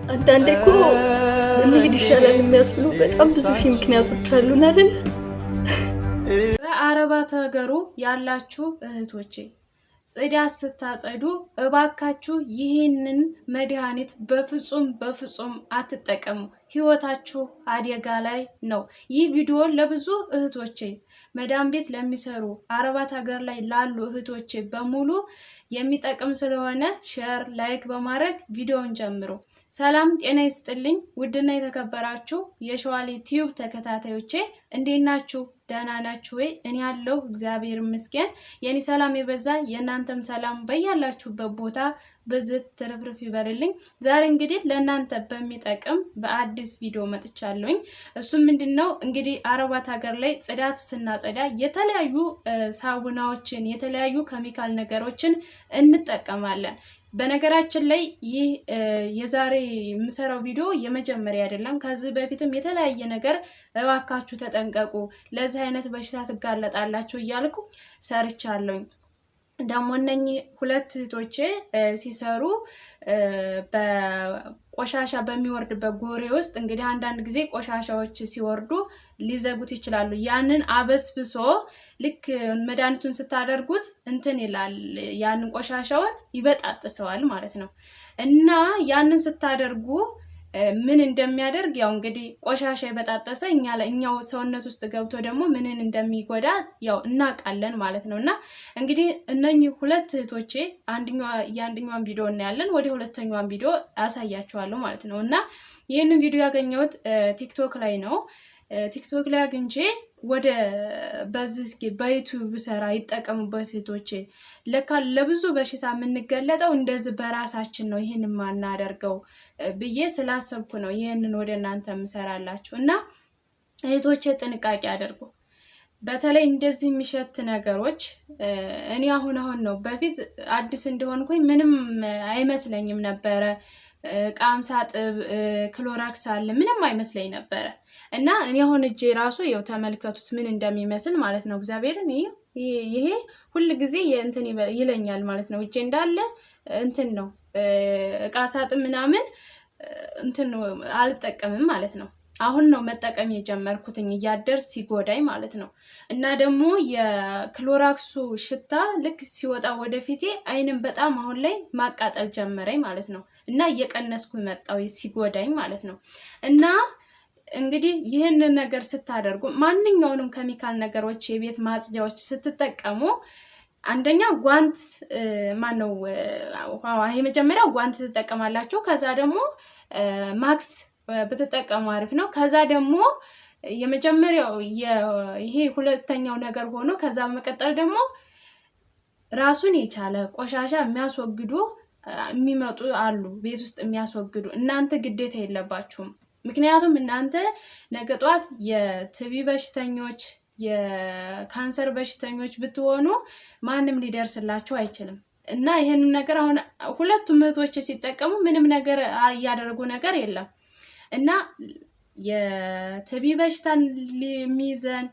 አንዳንዴ እኮ መሄድ ይሻላል የሚያስብሉ በጣም ብዙ ምክንያቶች አሉን አይደል? በአረባት ሀገሩ ያላችሁ እህቶቼ ጽዳት ስታጸዱ እባካችሁ ይህንን መድኃኒት በፍጹም አትጠቀሙ። ህይወታችሁ አደጋ ላይ ነው። ይህ ቪዲዮ ለብዙ እህቶቼ መዳም ቤት ለሚሰሩ አረባት ሀገር ላይ ላሉ እህቶቼ በሙሉ የሚጠቅም ስለሆነ ሼር ላይክ በማድረግ ቪዲዮውን ጀምሩ። ሰላም ጤና ይስጥልኝ ውድና የተከበራችሁ የሸዋሌ ቲዩብ ተከታታዮቼ እንዴት ናችሁ? ደህና ናችሁ ወይ? እኔ ያለው እግዚአብሔር ይመስገን። የኔ ሰላም የበዛ የእናንተም ሰላም በያላችሁበት ቦታ በዝት ትርፍርፍ ይበልልኝ። ዛሬ እንግዲህ ለእናንተ በሚጠቅም በአዲስ ቪዲዮ መጥቻለሁኝ። እሱም ምንድነው እንግዲህ አረባት ሀገር ላይ ጽዳት ስናጸዳ የተለያዩ ሳሙናዎችን የተለያዩ ኬሚካል ነገሮችን እንጠቀማለን። በነገራችን ላይ ይህ የዛሬ የምሰራው ቪዲዮ የመጀመሪያ አይደለም። ከዚህ በፊትም የተለያየ ነገር እባካችሁ ተጠንቀቁ፣ ለዚህ አይነት በሽታ ትጋለጣላችሁ እያልኩ ሰርቻለሁኝ። ደግሞ እነኚህ ሁለት እህቶቼ ሲሰሩ በቆሻሻ በሚወርድበት ጎሬ ውስጥ እንግዲህ አንዳንድ ጊዜ ቆሻሻዎች ሲወርዱ ሊዘጉት ይችላሉ። ያንን አበስብሶ ልክ መድኃኒቱን ስታደርጉት እንትን ይላል፣ ያንን ቆሻሻውን ይበጣጥሰዋል ማለት ነው። እና ያንን ስታደርጉ ምን እንደሚያደርግ ያው እንግዲህ ቆሻሻ የበጣጠሰ እኛው ሰውነት ውስጥ ገብቶ ደግሞ ምንን እንደሚጎዳ ያው እናውቃለን ማለት ነውና እንግዲህ እነኚህ ሁለት እህቶቼ የአንደኛዋን ቪዲዮ እናያለን፣ ወደ ሁለተኛዋን ቪዲዮ አሳያችኋለሁ ማለት ነው። እና ይህንን ቪዲዮ ያገኘሁት ቲክቶክ ላይ ነው። ቲክቶክ ላይ አግኝቼ ወደ በዚህ እስኪ በዩቲዩብ ሰራ ይጠቀሙበት እህቶቼ፣ ለካ ለብዙ በሽታ የምንገለጠው እንደዚህ በራሳችን ነው ይሄን ማናደርገው ብዬ ስላሰብኩ ነው ይሄንን ወደ እናንተ ምሰራላችሁ። እና እህቶቼ ጥንቃቄ አድርጉ። በተለይ እንደዚህ የሚሸት ነገሮች እኔ አሁን ነው፣ በፊት አዲስ እንደሆንኩኝ ምንም አይመስለኝም ነበረ። ቃም ሳጥብ ክሎራክስ አለ ምንም አይመስለኝ ነበረ። እና እኔ አሁን እጄ ራሱ ያው ተመልከቱት ምን እንደሚመስል ማለት ነው። እግዚአብሔርን ይሄ ሁሉ ጊዜ እንትን ይለኛል ማለት ነው። እጄ እንዳለ እንትን ነው። እቃ ሳጥብ ምናምን እንትን አልጠቀምም ማለት ነው። አሁን ነው መጠቀም የጀመርኩትኝ እያደር ሲጎዳይ ማለት ነው። እና ደግሞ የክሎራክሱ ሽታ ልክ ሲወጣ ወደፊቴ አይንም በጣም አሁን ላይ ማቃጠል ጀመረኝ ማለት ነው። እና እየቀነስኩ መጣው ሲጎዳኝ ማለት ነው። እና እንግዲህ ይህንን ነገር ስታደርጉ ማንኛውንም ኬሚካል ነገሮች የቤት ማጽጃዎች ስትጠቀሙ አንደኛ ጓንት ማነው የመጀመሪያው ጓንት ትጠቀማላችሁ። ከዛ ደግሞ ማክስ በተጠቀሙ አሪፍ ነው። ከዛ ደግሞ የመጀመሪያው ይሄ ሁለተኛው ነገር ሆኖ ከዛ መቀጠል ደግሞ ራሱን የቻለ ቆሻሻ የሚያስወግዱ የሚመጡ አሉ፣ ቤት ውስጥ የሚያስወግዱ። እናንተ ግዴታ የለባችሁም። ምክንያቱም እናንተ ነገ ጧት የቲቢ በሽተኞች የካንሰር በሽተኞች ብትሆኑ ማንም ሊደርስላችሁ አይችልም። እና ይሄንን ነገር አሁን ሁለቱም እህቶች ሲጠቀሙ ምንም ነገር ያደረጉ ነገር የለም። እና የቲቢ በሽታን የሚይዘን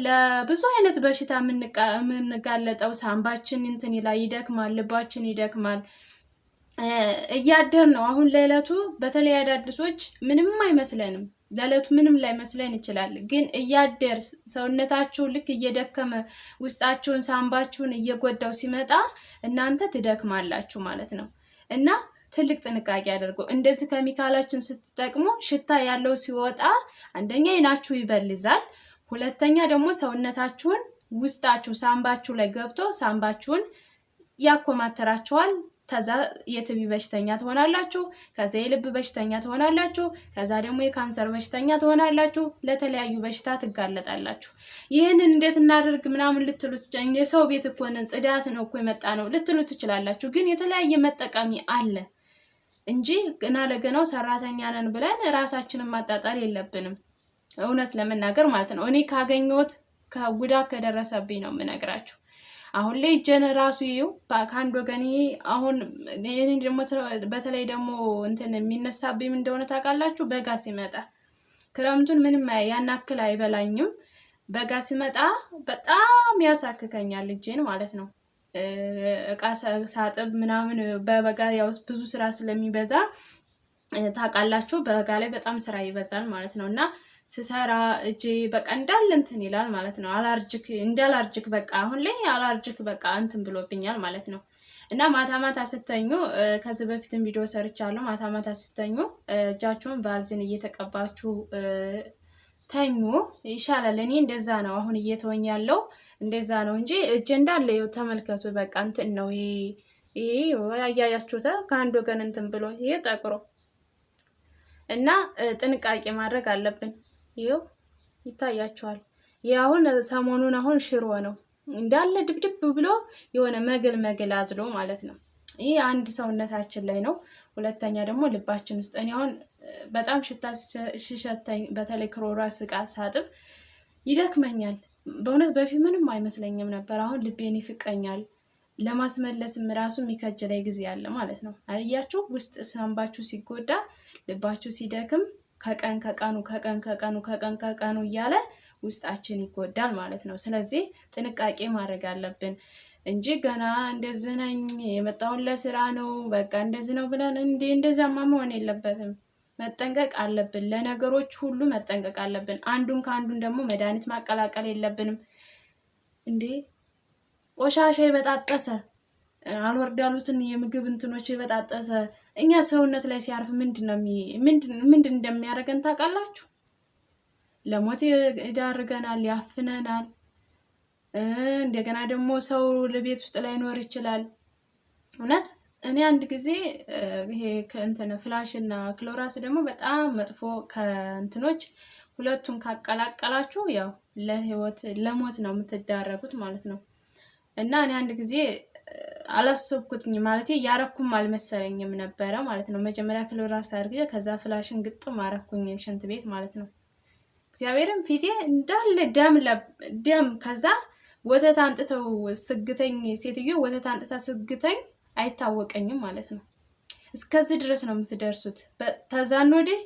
ለብዙ አይነት በሽታ የምንጋለጠው ሳምባችን እንትን ይላል፣ ይደክማል፣ ልባችን ይደክማል። እያደር ነው። አሁን ለዕለቱ በተለይ አዳዲሶች ምንም አይመስለንም፣ ለዕለቱ ምንም ላይመስለን ይችላል። ግን እያደር ሰውነታችሁ ልክ እየደከመ ውስጣችሁን ሳምባችሁን እየጎዳው ሲመጣ እናንተ ትደክማላችሁ ማለት ነው። እና ትልቅ ጥንቃቄ አድርጉ። እንደዚህ ኬሚካሎችን ስትጠቅሙ ሽታ ያለው ሲወጣ አንደኛ አይናችሁ ይበልዛል፣ ሁለተኛ ደግሞ ሰውነታችሁን ውስጣችሁ ሳምባችሁ ላይ ገብቶ ሳምባችሁን ያኮማተራችኋል። ከዛ የቲቢ በሽተኛ ትሆናላችሁ፣ ከዛ የልብ በሽተኛ ትሆናላችሁ፣ ከዛ ደግሞ የካንሰር በሽተኛ ትሆናላችሁ፣ ለተለያዩ በሽታ ትጋለጣላችሁ። ይህንን እንዴት እናደርግ ምናምን ልትሉት የሰው ቤት እኮ ነን ጽዳት ነው እኮ የመጣ ነው ልትሉ ትችላላችሁ። ግን የተለያየ መጠቀሚ አለ እንጂ ገና ለገናው ሰራተኛ ነን ብለን ራሳችንን ማጣጣል የለብንም። እውነት ለመናገር ማለት ነው። እኔ ካገኘሁት ከጉዳት ከደረሰብኝ ነው የምነግራችሁ። አሁን ላይ ጀነ ራሱ ይው ከአንድ ወገን አሁን እኔ ደግሞ በተለይ ደግሞ እንትን የሚነሳብኝ እንደሆነ ታውቃላችሁ። በጋ ሲመጣ ክረምቱን ምንም ያናክል አይበላኝም። በጋ ሲመጣ በጣም ያሳክከኛል እጄን ማለት ነው። እቃ ሳጥብ ምናምን በበጋ ያው ብዙ ስራ ስለሚበዛ ታውቃላችሁ በጋ ላይ በጣም ስራ ይበዛል ማለት ነው እና ስሰራ እጄ በቃ እንዳለ እንትን ይላል ማለት ነው። አላርጅክ በቃ አሁን ላይ አላርጅክ በቃ እንትን ብሎብኛል ማለት ነው። እና ማታ ማታ ስተኙ ከዚህ በፊትም ቪዲዮ ሰርቻለሁ። ማታ ማታ ስተኙ እጃችሁን ቫዝሊን እየተቀባችሁ ተኙ ይሻላል። እኔ እንደዛ ነው አሁን እየተወኝ ያለው እንደዛ ነው እንጂ እጄ እንዳለ ተመልከቱ በቃ እንትን ነው። ይሄ ያያችሁት ከአንድ ወገን እንትን ብሎ ይሄ ጠቁሮ እና ጥንቃቄ ማድረግ አለብን። ይሄው ይታያችኋል። ይሄ አሁን ሰሞኑን አሁን ሽሮ ነው እንዳለ ድብድብ ብሎ የሆነ መግል አዝሎ ማለት ነው። ይሄ አንድ ሰውነታችን ላይ ነው። ሁለተኛ ደግሞ ልባችን ውስጥ እኔ አሁን በጣም ሽታ ሽሸተኝ በተለይ ክሮራ ስቃ ሳጥብ ይደክመኛል። በእውነት በፊት ምንም አይመስለኝም ነበር። አሁን ልቤን ይፍቀኛል። ለማስመለስም ራሱ የሚከጀለኝ ጊዜ አለ ማለት ነው። አያችሁ ውስጥ ሳምባችሁ ሲጎዳ ልባችሁ ሲደክም ከቀኑ እያለ ውስጣችን ይጎዳል ማለት ነው። ስለዚህ ጥንቃቄ ማድረግ አለብን እንጂ ገና እንደዚህ ነኝ የመጣሁት ለስራ ነው በቃ እንደዚህ ነው ብለን እንደዛማ መሆን የለበትም። መጠንቀቅ አለብን። ለነገሮች ሁሉ መጠንቀቅ አለብን። አንዱን ከአንዱን ደግሞ መድኃኒት ማቀላቀል የለብንም። እንዴ ቆሻሻ የበጣጠሰ አልወርድ ያሉትን የምግብ እንትኖች የበጣጠሰ እኛ ሰውነት ላይ ሲያርፍ ምንድን እንደሚያደርገን ታውቃላችሁ? ለሞት ይዳርገናል፣ ያፍነናል። እንደገና ደግሞ ሰው ለቤት ውስጥ ላይኖር ይችላል። እውነት እኔ አንድ ጊዜ ይሄ ከእንትን ፍላሽ እና ክሎራስ ደግሞ በጣም መጥፎ ከእንትኖች ሁለቱን ካቀላቀላችሁ ያው ለሞት ነው የምትዳረጉት ማለት ነው። እና እኔ አንድ ጊዜ አላሰብኩትኝ ማለት ያረኩም አልመሰለኝም ነበረ ማለት ነው። መጀመሪያ ክሎራስ አድርጌ ከዛ ፍላሽን ግጥም አረኩኝ ሽንት ቤት ማለት ነው። እግዚአብሔርን ፊቴ እንዳለ ደም ከዛ ወተት አንጥተው ስግተኝ ሴትዮ ወተት አንጥታ ስግተኝ አይታወቀኝም ማለት ነው። እስከዚህ ድረስ ነው የምትደርሱት። ተዛን ወዲህ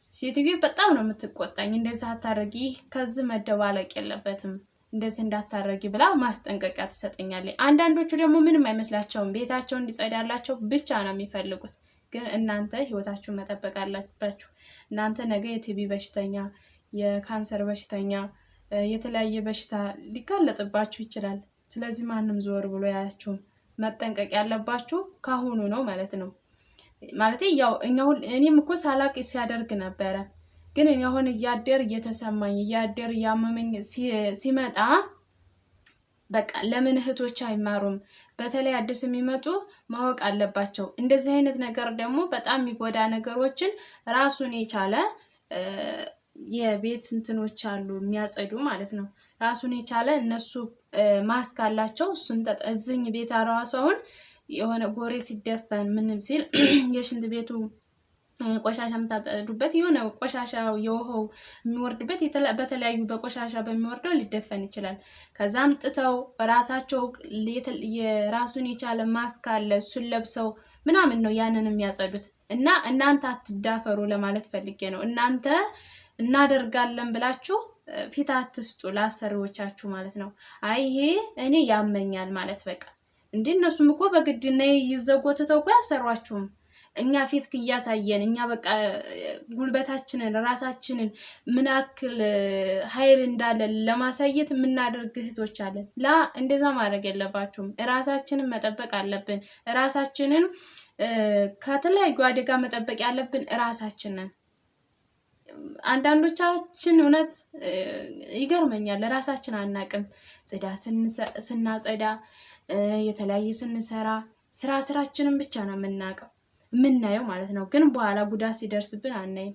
ሴትዮ በጣም ነው የምትቆጣኝ። እንደዛ አታረጊ፣ ከዚህ መደባለቅ የለበትም እንደዚህ እንዳታረጊ ብላ ማስጠንቀቂያ ትሰጠኛለች። አንዳንዶቹ ደግሞ ምንም አይመስላቸውም። ቤታቸው እንዲጸዳላቸው ብቻ ነው የሚፈልጉት። ግን እናንተ ህይወታችሁን መጠበቅ አለባችሁ። እናንተ ነገ የቲቢ በሽተኛ፣ የካንሰር በሽተኛ፣ የተለያየ በሽታ ሊጋለጥባችሁ ይችላል። ስለዚህ ማንም ዞር ብሎ ያያችሁም መጠንቀቅ ያለባችሁ ካሁኑ ነው ማለት ነው። ማለት ያው እኔም እኮ ሳላቅ ሲያደርግ ነበረ። ግን አሁን እያደር እየተሰማኝ እያደር እያመመኝ ሲመጣ በቃ ለምን እህቶች አይማሩም? በተለይ አዲስ የሚመጡ ማወቅ አለባቸው። እንደዚህ አይነት ነገር ደግሞ በጣም የሚጎዳ ነገሮችን ራሱን የቻለ የቤት እንትኖች አሉ የሚያጸዱ ማለት ነው። ራሱን የቻለ እነሱ ማስክ አላቸው። እሱን እዝኝ ቤት አራዋሰውን የሆነ ጎሬ ሲደፈን ምንም ሲል የሽንት ቤቱ ቆሻሻ የምታጠዱበት የሆነ ቆሻሻ የውሃው የሚወርድበት በተለያዩ በቆሻሻ በሚወርደው ሊደፈን ይችላል። ከዛም ጥተው ራሳቸው የራሱን የቻለ ማስክ አለ እሱን ለብሰው ምናምን ነው ያንን የሚያጸዱት። እና እናንተ አትዳፈሩ ለማለት ፈልጌ ነው። እናንተ እናደርጋለን ብላችሁ ፊት አትስጡ ለአሰሪዎቻችሁ ማለት ነው። አይ ይሄ እኔ ያመኛል ማለት በቃ እንዴ እነሱም እኮ በግድና ይዘጎትተው እኮ ያሰሯችሁም። እኛ ፊት እያሳየን እኛ በቃ ጉልበታችንን ራሳችንን ምን ያክል ኃይል እንዳለ ለማሳየት የምናደርግ እህቶች አለን። እንደዛ ማድረግ የለባችሁም። ራሳችንን መጠበቅ አለብን። ራሳችንን ከተለያዩ አደጋ መጠበቅ ያለብን ራሳችንን። አንዳንዶቻችን እውነት ይገርመኛል። ራሳችን አናቅም። ጽዳት ስናጸዳ የተለያየ ስንሰራ ስራችንን ብቻ ነው የምናየው ማለት ነው። ግን በኋላ ጉዳት ሲደርስብን አናይም።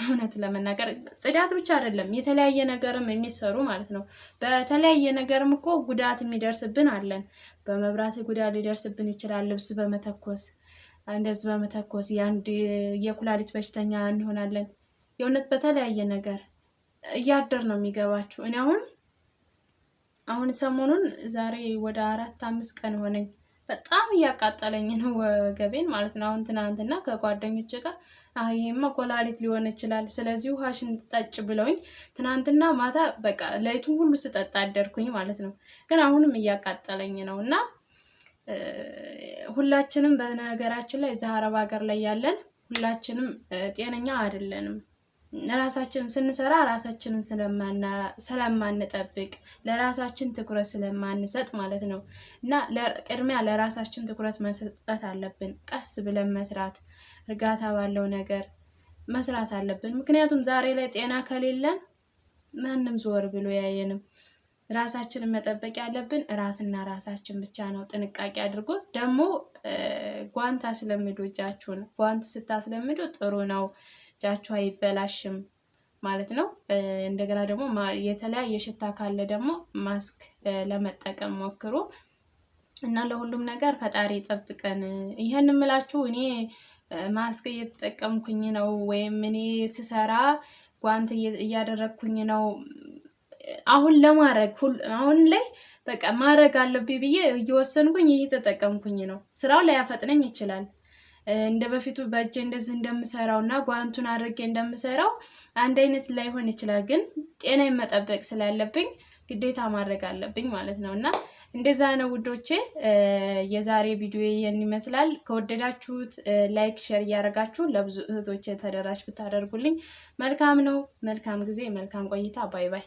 እውነት ለመናገር ጽዳት ብቻ አይደለም የተለያየ ነገርም የሚሰሩ ማለት ነው። በተለያየ ነገርም እኮ ጉዳት የሚደርስብን አለን። በመብራት ጉዳት ሊደርስብን ይችላል። ልብስ በመተኮስ እንደዚህ በመተኮስ የኩላሊት በሽተኛ እንሆናለን። የእውነት በተለያየ ነገር እያደር ነው የሚገባችሁ። እኔ አሁን ሰሞኑን ዛሬ ወደ 4-5 ቀን ሆነኝ። በጣም እያቃጠለኝ ነው ወገቤን ማለት ነው። አሁን ትናንትና ከጓደኞቼ ጋር ይሄማ ኮላሊት ሊሆን ይችላል ስለዚህ ውሃሽን ጠጭ ብለውኝ ትናንትና ማታ በቃ ሌሊቱን ሁሉ ስጠጣ አደርኩኝ ማለት ነው። ግን አሁንም እያቃጠለኝ ነው እና ሁላችንም በነገራችን ላይ እዛ አረብ ሀገር ላይ ያለን ሁላችንም ጤነኛ አይደለንም። ራሳችንን ስንሰራ ራሳችንን ስለማንጠብቅ ለራሳችን ትኩረት ስለማንሰጥ ማለት ነው። እና ቅድሚያ ለራሳችን ትኩረት መስጠት አለብን። ቀስ ብለን መስራት፣ እርጋታ ባለው ነገር መስራት አለብን። ምክንያቱም ዛሬ ላይ ጤና ከሌለን ማንም ዞር ብሎ ያየንም። ራሳችንን መጠበቅ ያለብን ራስና ራሳችን ብቻ ነው። ጥንቃቄ አድርጎ ደግሞ ጓንት አስለምዱ እጃችሁን። ጓንት ስታስለምዱ ጥሩ ነው፣ እጃችሁ አይበላሽም ማለት ነው። እንደገና ደግሞ የተለያየ ሽታ ካለ ደግሞ ማስክ ለመጠቀም ሞክሩ እና ለሁሉም ነገር ፈጣሪ ይጠብቀን። ይሄን እምላችሁ እኔ ማስክ እየተጠቀምኩኝ ነው ወይም እኔ ስሰራ ጓንት እያደረግኩኝ ነው አሁን ለማድረግ አሁን ላይ በቃ ማድረግ አለብኝ ብዬ እየወሰንኩኝ እየተጠቀምኩኝ ነው። ስራው ላይ ያፈጥነኝ ይችላል። እንደ በፊቱ በእጄ እንደዚህ እንደምሰራው እና ጓንቱን አድርጌ እንደምሰራው አንድ አይነት ላይሆን ይችላል። ግን ጤናዬን መጠበቅ ስላለብኝ ግዴታ ማድረግ አለብኝ ማለት ነው። እና እንደዛ ነው ውዶቼ። የዛሬ ቪዲዮ ይሄን ይመስላል። ከወደዳችሁት ላይክ፣ ሼር እያደረጋችሁ ለብዙ እህቶቼ ተደራሽ ብታደርጉልኝ መልካም ነው። መልካም ጊዜ፣ መልካም ቆይታ። ባይ ባይ።